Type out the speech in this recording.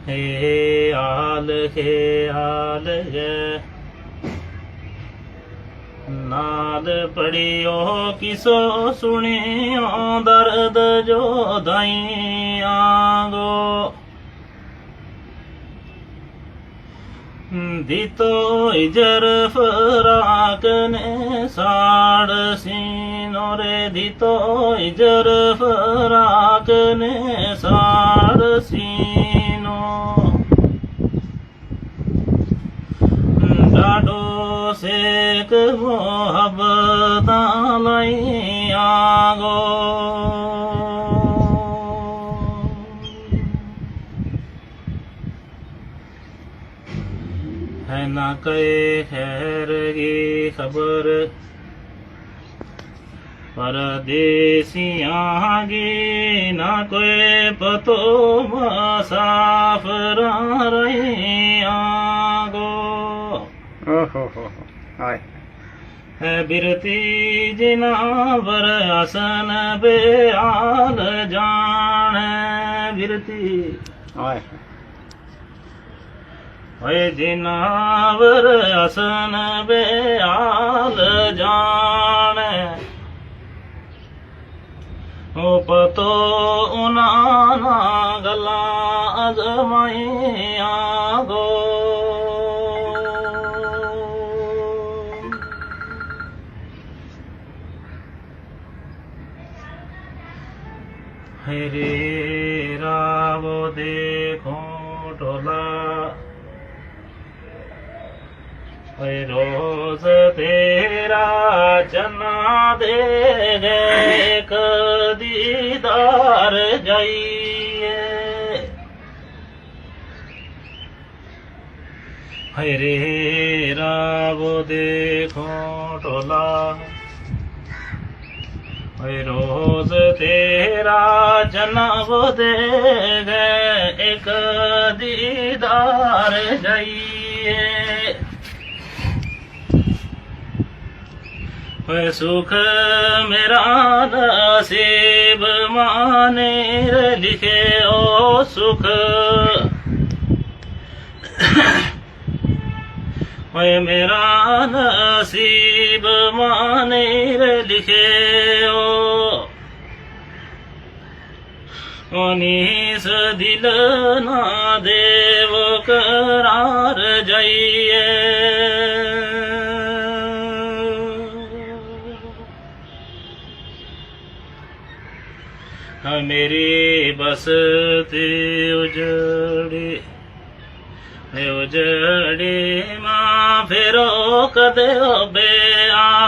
हे आल गे नाद पढ़ियो किसो सुनियो दर्द जो दाई आगो दीतो इजर फराक ने साड़ सीनो रे दीतो इजर फराक ने साड़ सीनो डाडो सेक मोहब्बत लाई आगो है ना कहे खैर की खबर परदेसियां की ना कोई पतो मुसाफिर रही आगो हाय है बिरती जिनावर आसन बे आल जान बिरती हाय ओए जिनावर आसन बे आल जान ओ पतो उनाना गला अजमाई आगो हरे रावो देखो टोला रोज तेरा चना दे गए दीदार जाइए हरे रावो देखो टोला रोज तेरा जन्म दे गए एक दीदार जाइए सुख मेरा नसीब माने लिखे ओ सुख मेरा नसीब माने लिखे ओ नीस दिल ना देव करार जाइए मेरी बसती उजड़ी उजड़ी मां फिरो कदे बे आ